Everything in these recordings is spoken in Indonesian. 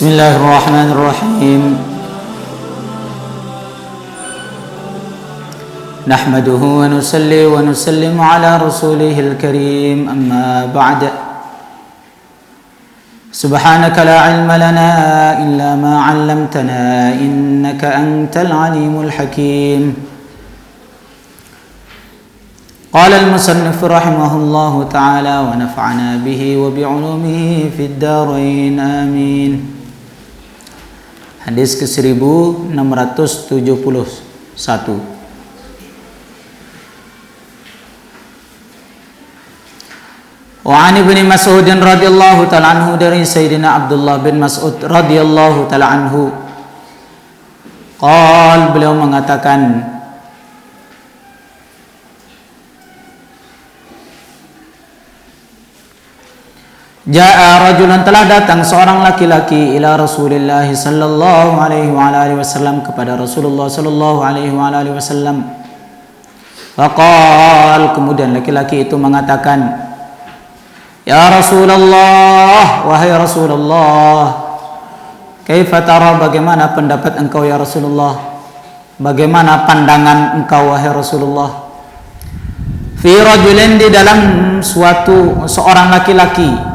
Bismillahirrahmanirrahim. Nahmaduhu wa nusalli wa nusallimu ala rasulihil karim. Amma ba'd. Subhanaka la ilma lana illa ma 'allamtana innaka antal alimul hakim. Qala al-musannif rahimahullahu ta'ala wa nafa'ana bihi wa bi'ulumihi fid darain amin. Hadis ke 1671. Wa 'an Ibnu Mas'ud radhiyallahu ta'ala anhu, dari Sayyidina Abdullah bin Mas'ud radhiyallahu ta'ala anhu, beliau mengatakan, Ja'a rajulun, telah datang seorang laki-laki ila Rasulillah sallallahu alaihi wa alihi wasallam, kepada Rasulullah sallallahu alaihi wa alihi wasallam. Faqal, kemudian laki-laki itu mengatakan, Ya Rasulullah, wahai Rasulullah, kaifa tara, bagaimana pendapat engkau ya Rasulullah, bagaimana pandangan engkau wahai Rasulullah, fi rajulin, di dalam seorang laki-laki,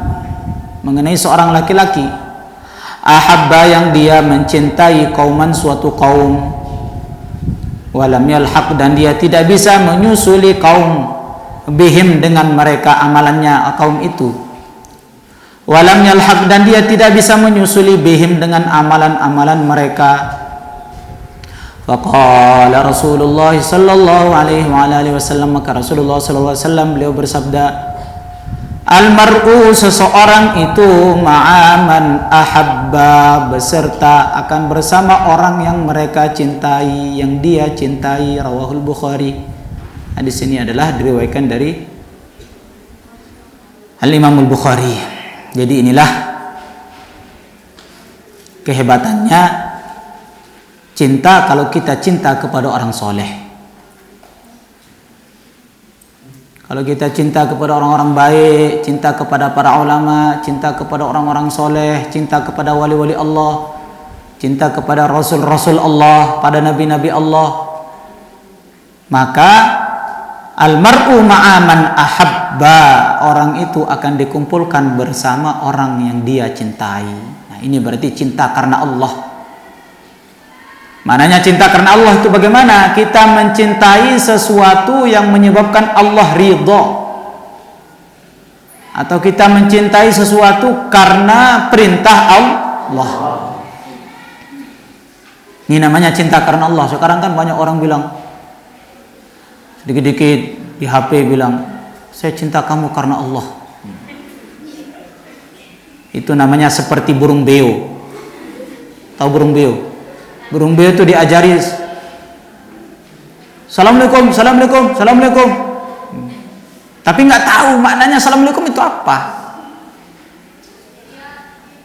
mengenai seorang laki-laki, ahabba, yang dia mencintai kauman, suatu kaum, walam yalhaq, dan dia tidak bisa menyusuli kaum, bihim, dengan mereka amalannya kaum itu, walam yalhaq, dan dia tidak bisa menyusuli bihim, dengan amalan-amalan mereka. Faqala Rasulullah sallallahu alaihi wa alihi wasallam, maka Rasulullah sallallahu alaihi wasallam beliau bersabda, Al-mar'u, seseorang itu, ma'aman ahabba, beserta akan bersama orang yang mereka cintai, yang dia cintai. Rawahul Bukhari. Hadis ini adalah diriwayatkan dari Al-Imamul Bukhari. Jadi inilah kehebatannya cinta, kalau kita cinta kepada orang soleh. Kalau kita cinta kepada orang-orang baik, cinta kepada para ulama, cinta kepada orang-orang soleh, cinta kepada wali-wali Allah, cinta kepada rasul-rasul Allah, pada nabi-nabi Allah, maka al-mar'u ma'aman ahabba, orang itu akan dikumpulkan bersama orang yang dia cintai. Nah, ini berarti cinta karena Allah. Mananya cinta karena Allah itu bagaimana? Kita mencintai sesuatu yang menyebabkan Allah ridha, atau kita mencintai sesuatu karena perintah Allah. Ini namanya cinta karena Allah. Sekarang kan banyak orang bilang, sedikit-sedikit di HP bilang, saya cinta kamu karena Allah. Itu namanya seperti burung beo. Tahu burung beo? Burung beo itu diajari Assalamualaikum, Assalamualaikum, Assalamualaikum, tapi nggak tahu maknanya Assalamualaikum itu apa.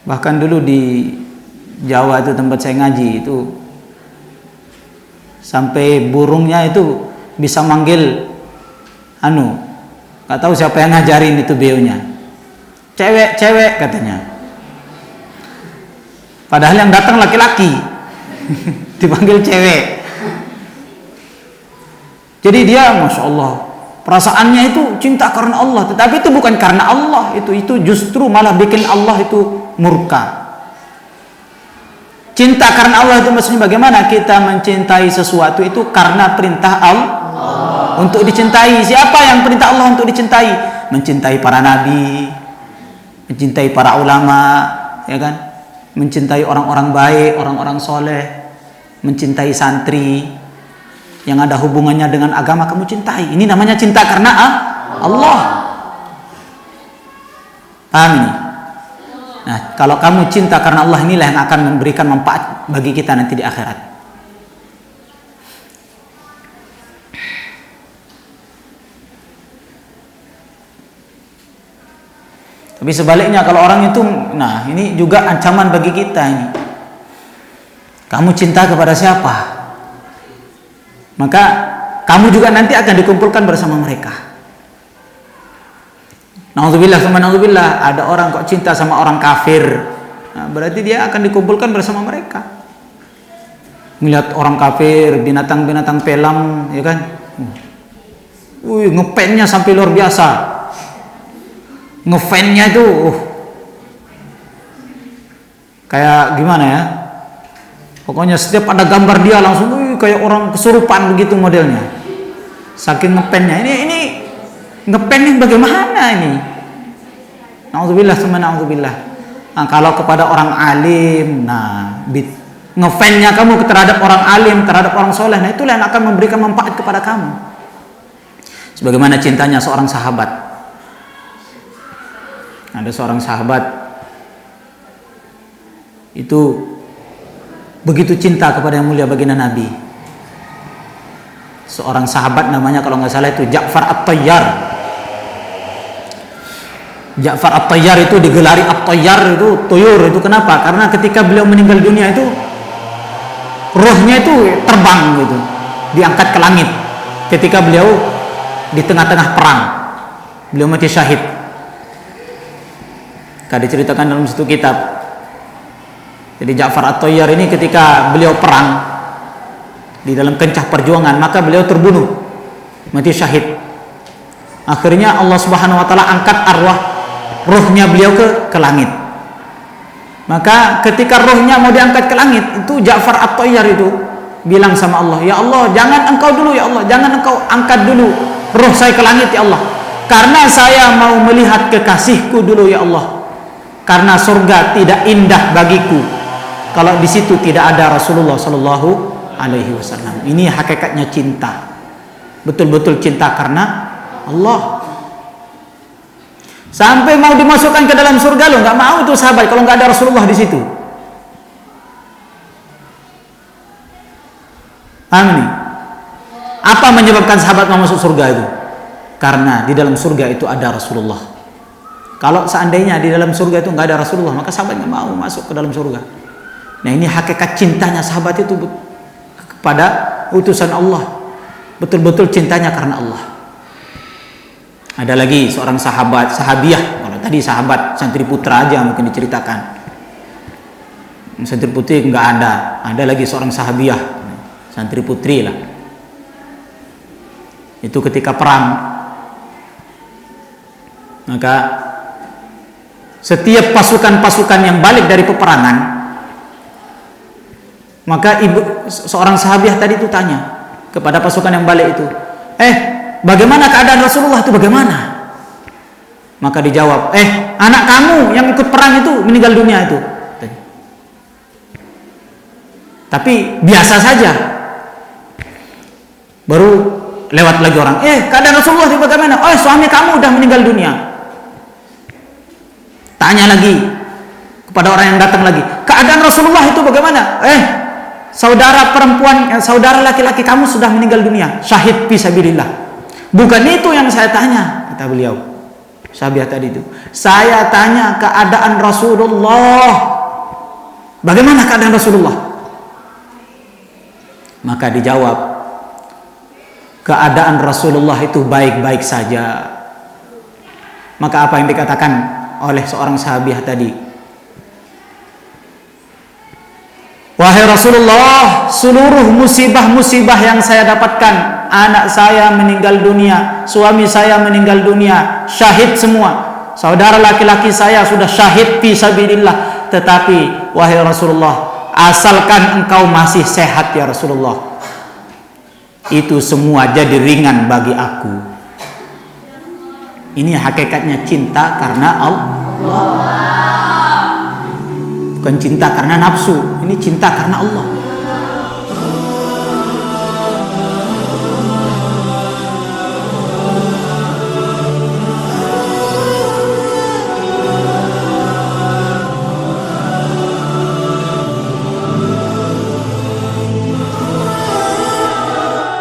Bahkan dulu di Jawa itu tempat saya ngaji itu, sampai burungnya itu bisa manggil nggak tahu siapa yang ngajarin itu beonya, cewek katanya, padahal yang datang laki-laki dipanggil cewek. Jadi dia, masya Allah, perasaannya itu cinta karena Allah, tetapi itu bukan karena Allah, itu justru malah bikin Allah itu murka. Cinta karena Allah itu maksudnya bagaimana? Kita mencintai sesuatu itu karena perintah Allah untuk dicintai. Siapa yang perintah Allah untuk dicintai? Mencintai para nabi, mencintai para ulama, ya kan? Mencintai orang-orang baik, orang-orang soleh, mencintai santri yang ada hubungannya dengan agama, kamu cintai. Ini namanya cinta karena Allah. Paham ini? Nah, kalau kamu cinta karena Allah, inilah yang akan memberikan manfaat bagi kita nanti di akhirat. Tapi sebaliknya kalau orang itu, nah ini juga ancaman bagi kita ini. Kamu cinta kepada siapa? Maka kamu juga nanti akan dikumpulkan bersama mereka. Na'udzubillah, ada orang kok cinta sama orang kafir, Nah, berarti dia akan dikumpulkan bersama mereka. Melihat orang kafir, binatang-binatang pelam, ya kan? Ngepennya sampai luar biasa. Ngefannya itu kayak gimana ya? Pokoknya setiap ada gambar dia langsung kayak orang kesurupan begitu modelnya. Saking ngepennya. Ini ngepennya bagaimana ini? Na'udzubillah summa na'udzubillah. Nah, kalau kepada orang alim, ngefannya kamu terhadap orang alim, terhadap orang soleh, nah itulah yang akan memberikan manfaat kepada kamu. Sebagaimana cintanya seorang sahabat. Ada seorang sahabat itu begitu cinta kepada yang mulia baginda Nabi. Seorang sahabat namanya kalau nggak salah itu Ja'far At-Tayyar. Ja'far At-Tayyar itu digelari At-Tayyar itu tuyur itu kenapa? Karena ketika beliau meninggal dunia itu rohnya itu terbang gitu, diangkat ke langit ketika beliau di tengah-tengah perang. Beliau mati syahid. Diceritakan dalam satu kitab. Jadi Ja'far At-Tayyar ini ketika beliau perang di dalam kencah perjuangan, maka beliau terbunuh, mati syahid. Akhirnya Allah Subhanahu wa taala angkat arwah rohnya beliau ke langit. Maka ketika rohnya mau diangkat ke langit, itu Ja'far At-Tayyar itu bilang sama Allah, "Ya Allah, jangan engkau dulu ya Allah, jangan engkau angkat dulu roh saya ke langit ya Allah. Karena saya mau melihat kekasihku dulu ya Allah. Karena surga tidak indah bagiku kalau di situ tidak ada Rasulullah Sallallahu Alaihi Wasallam." Ini hakikatnya cinta, betul-betul cinta karena Allah. Sampai mau dimasukkan ke dalam surga loh, nggak mau itu sahabat kalau nggak ada Rasulullah di situ. Amin. Apa menyebabkan sahabat mau masuk surga itu? Karena di dalam surga itu ada Rasulullah. Kalau seandainya di dalam surga itu nggak ada Rasulullah, maka sahabat nggak mau masuk ke dalam surga. Nah, ini hakikat cintanya sahabat itu kepada utusan Allah. Betul-betul cintanya karena Allah. Ada lagi seorang sahabiah. Kalau tadi sahabat santri putra aja mungkin diceritakan. Santri putri nggak ada. Ada lagi seorang sahabiah, santri putri lah. Itu ketika perang, maka setiap pasukan-pasukan yang balik dari peperangan, maka seorang sahabiah tadi itu tanya kepada pasukan yang balik itu, bagaimana keadaan Rasulullah itu bagaimana? Maka dijawab, anak kamu yang ikut perang itu meninggal dunia itu. Tapi biasa saja. Baru lewat lagi orang, keadaan Rasulullah itu bagaimana? Suami kamu udah meninggal dunia. Tanya lagi kepada orang yang datang lagi, keadaan Rasulullah itu bagaimana? Saudara laki-laki kamu sudah meninggal dunia, syahid fi sabilillah. Bukan itu yang saya tanya, kata beliau. Sahabat tadi itu, saya tanya keadaan Rasulullah. Bagaimana keadaan Rasulullah? Maka dijawab, keadaan Rasulullah itu baik-baik saja. Maka apa yang dikatakan oleh seorang sahabiah tadi? Wahai Rasulullah, seluruh musibah-musibah yang saya dapatkan, anak saya meninggal dunia, suami saya meninggal dunia, syahid semua. Saudara laki-laki saya sudah syahid fi sabilillah. Tetapi wahai Rasulullah, asalkan engkau masih sehat ya Rasulullah, itu semua jadi ringan bagi aku. Ini hakikatnya cinta karena Allah. Bukan cinta karena nafsu, ini cinta karena Allah.